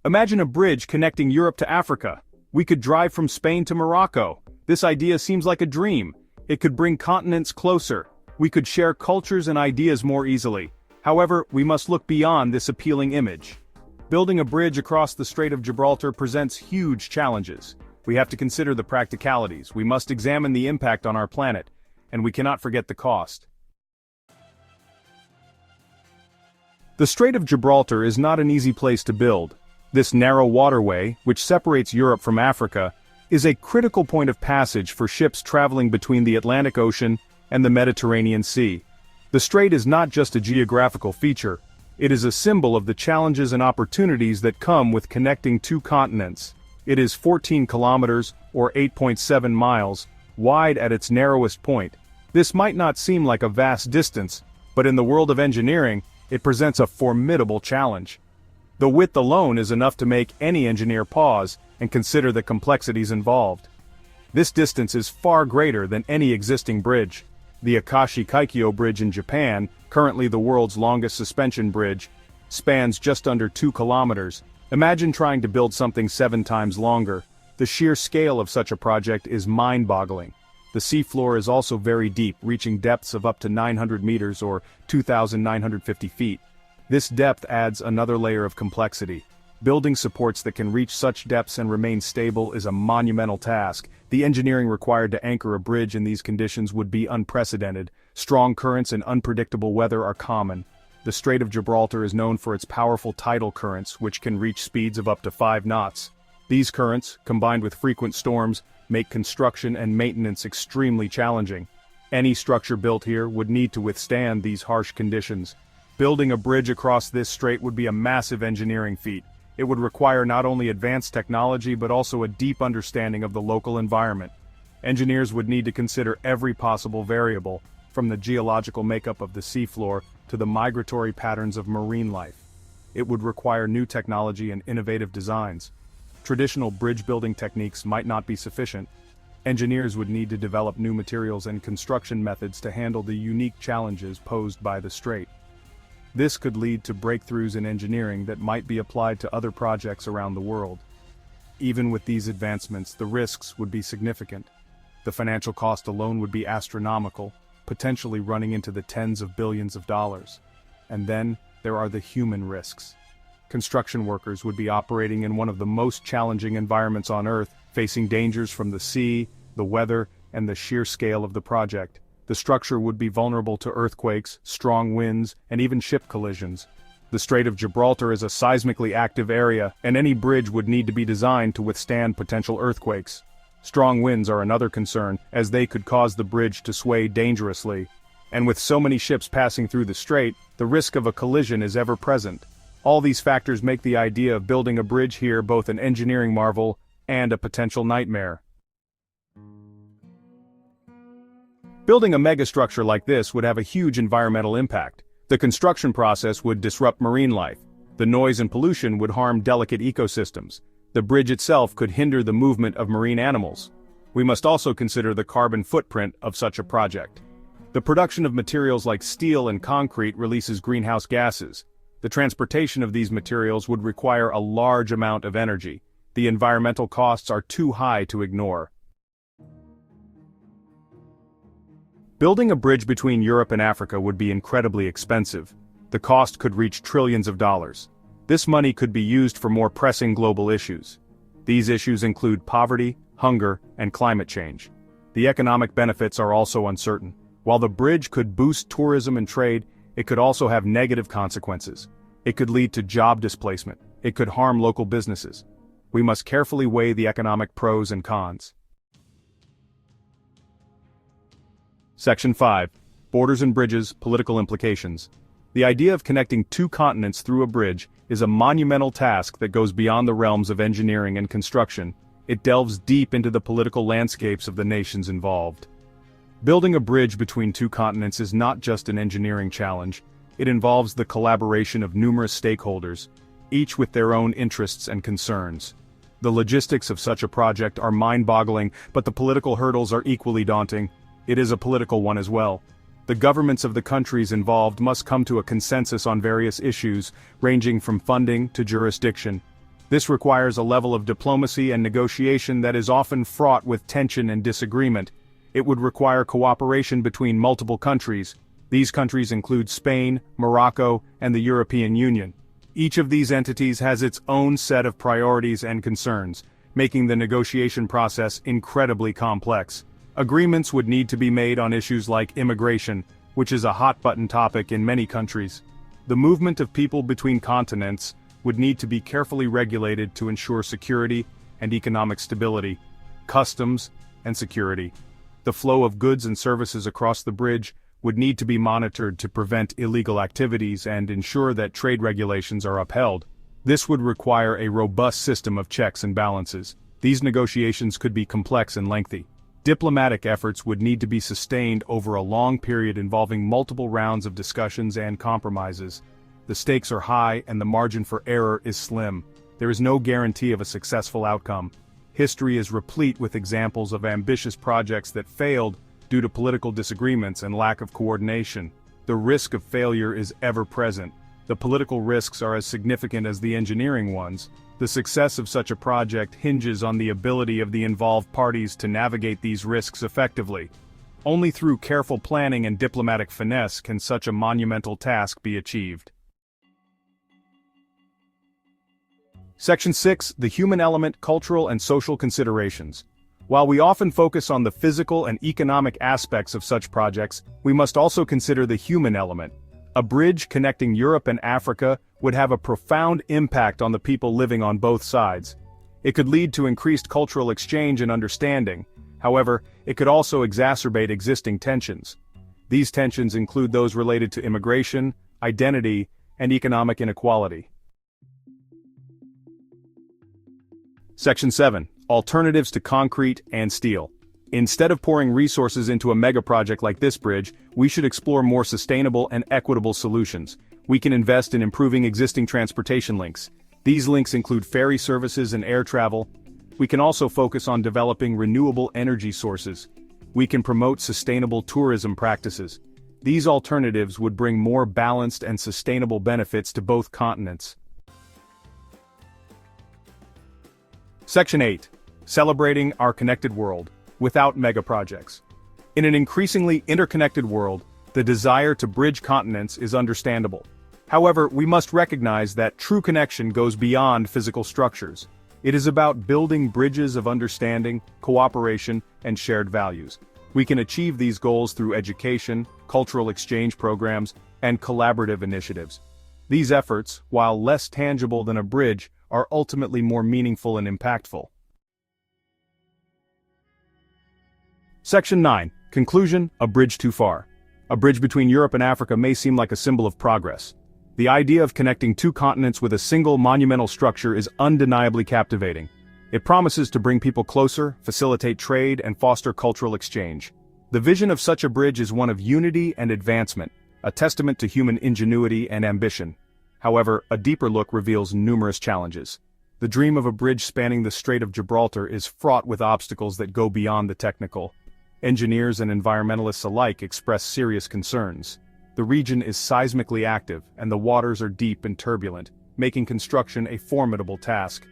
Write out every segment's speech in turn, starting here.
Imagine a bridge connecting Europe to Africa. We could drive from Spain to Morocco. This idea seems like a dream. It could bring continents closer. We could share cultures and ideas more easily. However, we must look beyond this appealing image. Building a bridge across the Strait of Gibraltar presents huge challenges. We have to consider the practicalities, we must examine the impact on our planet, and we cannot forget the cost. The Strait of Gibraltar is not an easy place to build. This narrow waterway, which separates Europe from Africa, is a critical point of passage for ships traveling between the Atlantic Ocean and the Mediterranean Sea. The strait is not just a geographical feature, it is a symbol of the challenges and opportunities that come with connecting two continents. It is 14 kilometers, or 8.7 miles, wide at its narrowest point. This might not seem like a vast distance, but in the world of engineering, it presents a formidable challenge. The width alone is enough to make any engineer pause and consider the complexities involved. This distance is far greater than any existing bridge. The Akashi Kaikyo Bridge in Japan, currently the world's longest suspension bridge, spans just under 2 kilometers. Imagine trying to build something 7 times longer. The sheer scale of such a project is mind-boggling. The seafloor is also very deep, reaching depths of up to 900 meters or 2,950 feet. This depth adds another layer of complexity. Building supports that can reach such depths and remain stable is a monumental task. The engineering required to anchor a bridge in these conditions would be unprecedented. Strong currents and unpredictable weather are common. The Strait of Gibraltar is known for its powerful tidal currents, which can reach speeds of up to 5 knots. These currents, combined with frequent storms, make construction and maintenance extremely challenging. Any structure built here would need to withstand these harsh conditions. Building a bridge across this strait would be a massive engineering feat. It would require not only advanced technology but also a deep understanding of the local environment. Engineers would need to consider every possible variable, from the geological makeup of the seafloor to the migratory patterns of marine life. It would require new technology and innovative designs. Traditional bridge-building techniques might not be sufficient. Engineers would need to develop new materials and construction methods to handle the unique challenges posed by the strait. This could lead to breakthroughs in engineering that might be applied to other projects around the world. Even with these advancements, the risks would be significant. The financial cost alone would be astronomical, potentially running into the tens of billions of dollars. And then, there are the human risks. Construction workers would be operating in one of the most challenging environments on Earth, facing dangers from the sea, the weather, and the sheer scale of the project. The structure would be vulnerable to earthquakes, strong winds, and even ship collisions. The Strait of Gibraltar is a seismically active area, and any bridge would need to be designed to withstand potential earthquakes. Strong winds are another concern, as they could cause the bridge to sway dangerously. And with so many ships passing through the strait, the risk of a collision is ever present. All these factors make the idea of building a bridge here both an engineering marvel and a potential nightmare. Building a megastructure like this would have a huge environmental impact. The construction process would disrupt marine life. The noise and pollution would harm delicate ecosystems. The bridge itself could hinder the movement of marine animals. We must also consider the carbon footprint of such a project. The production of materials like steel and concrete releases greenhouse gases. The transportation of these materials would require a large amount of energy. The environmental costs are too high to ignore. Building a bridge between Europe and Africa would be incredibly expensive. The cost could reach trillions of dollars. This money could be used for more pressing global issues. These issues include poverty, hunger, and climate change. The economic benefits are also uncertain. While the bridge could boost tourism and trade, it could also have negative consequences. It could lead to job displacement. It could harm local businesses. We must carefully weigh the economic pros and cons. Section 5. Borders and Bridges, Political Implications. The idea of connecting two continents through a bridge is a monumental task that goes beyond the realms of engineering and construction. It delves deep into the political landscapes of the nations involved. Building a bridge between two continents is not just an engineering challenge. It involves the collaboration of numerous stakeholders, each with their own interests and concerns. The logistics of such a project are mind-boggling, but the political hurdles are equally daunting. It is a political one as well. The governments of the countries involved must come to a consensus on various issues, ranging from funding to jurisdiction. This requires a level of diplomacy and negotiation that is often fraught with tension and disagreement. It would require cooperation between multiple countries. These countries include Spain, Morocco, and the European Union. Each of these entities has its own set of priorities and concerns, making the negotiation process incredibly complex. Agreements would need to be made on issues like immigration, which is a hot-button topic in many countries. The movement of people between continents would need to be carefully regulated to ensure security and economic stability, customs, and security. The flow of goods and services across the bridge would need to be monitored to prevent illegal activities and ensure that trade regulations are upheld. This would require a robust system of checks and balances. These negotiations could be complex and lengthy. Diplomatic efforts would need to be sustained over a long period involving multiple rounds of discussions and compromises. The stakes are high and the margin for error is slim. There is no guarantee of a successful outcome. History is replete with examples of ambitious projects that failed due to political disagreements and lack of coordination. The risk of failure is ever present. The political risks are as significant as the engineering ones. The success of such a project hinges on the ability of the involved parties to navigate these risks effectively. Only through careful planning and diplomatic finesse can such a monumental task be achieved. Section 6. The human element, cultural and social considerations. While we often focus on the physical and economic aspects of such projects, we must also consider the human element. A bridge connecting Europe and Africa would have a profound impact on the people living on both sides. It could lead to increased cultural exchange and understanding. However, it could also exacerbate existing tensions. These tensions include those related to immigration, identity, and economic inequality. Section 7. Alternatives to concrete and steel. Instead of pouring resources into a megaproject like this bridge, we should explore more sustainable and equitable solutions. We can invest in improving existing transportation links. These links include ferry services and air travel. We can also focus on developing renewable energy sources. We can promote sustainable tourism practices. These alternatives would bring more balanced and sustainable benefits to both continents. Section 8. Celebrating our connected world, without megaprojects. In an increasingly interconnected world, the desire to bridge continents is understandable. However, we must recognize that true connection goes beyond physical structures. It is about building bridges of understanding, cooperation, and shared values. We can achieve these goals through education, cultural exchange programs, and collaborative initiatives. These efforts, while less tangible than a bridge, are ultimately more meaningful and impactful. Section 9. Conclusion. A bridge too far. A bridge between Europe and Africa may seem like a symbol of progress. The idea of connecting two continents with a single monumental structure is undeniably captivating. It promises to bring people closer, facilitate trade, and foster cultural exchange. The vision of such a bridge is one of unity and advancement, a testament to human ingenuity and ambition. However, a deeper look reveals numerous challenges. The dream of a bridge spanning the Strait of Gibraltar is fraught with obstacles that go beyond the technical. Engineers and environmentalists alike express serious concerns. The region is seismically active, and the waters are deep and turbulent, making construction a formidable task.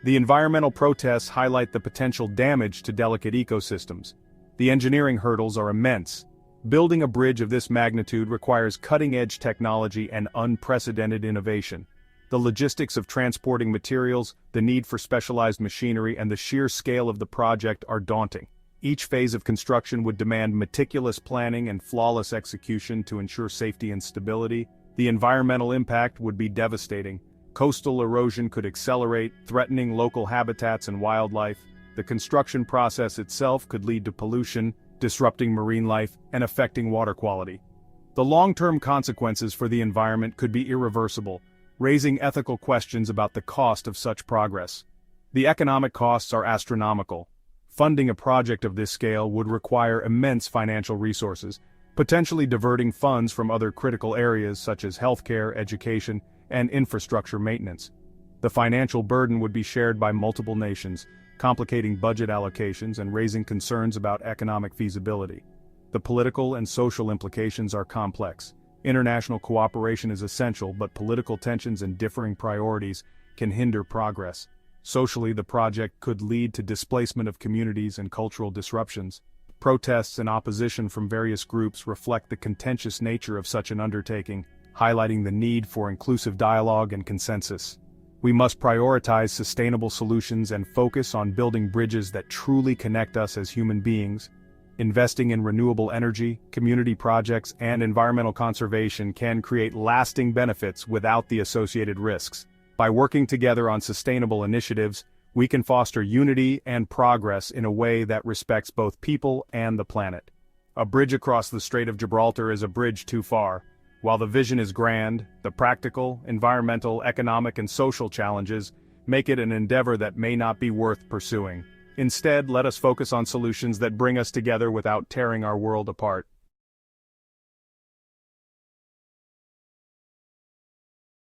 The environmental protests highlight the potential damage to delicate ecosystems. The engineering hurdles are immense. Building a bridge of this magnitude requires cutting-edge technology and unprecedented innovation. The logistics of transporting materials, the need for specialized machinery, and the sheer scale of the project are daunting. Each phase of construction would demand meticulous planning and flawless execution to ensure safety and stability. The environmental impact would be devastating. Coastal erosion could accelerate, threatening local habitats and wildlife. The construction process itself could lead to pollution, disrupting marine life, and affecting water quality. The long-term consequences for the environment could be irreversible, raising ethical questions about the cost of such progress. The economic costs are astronomical. Funding a project of this scale would require immense financial resources, potentially diverting funds from other critical areas such as healthcare, education, and infrastructure maintenance. The financial burden would be shared by multiple nations, complicating budget allocations and raising concerns about economic feasibility. The political and social implications are complex. International cooperation is essential, but political tensions and differing priorities can hinder progress. Socially, the project could lead to displacement of communities and cultural disruptions. Protests and opposition from various groups reflect the contentious nature of such an undertaking, highlighting the need for inclusive dialogue and consensus. We must prioritize sustainable solutions and focus on building bridges that truly connect us as human beings. Investing in renewable energy, community projects, and environmental conservation can create lasting benefits without the associated risks. By working together on sustainable initiatives, we can foster unity and progress in a way that respects both people and the planet. A bridge across the Strait of Gibraltar is a bridge too far. While the vision is grand, the practical, environmental, economic, and social challenges make it an endeavor that may not be worth pursuing. Instead, let us focus on solutions that bring us together without tearing our world apart.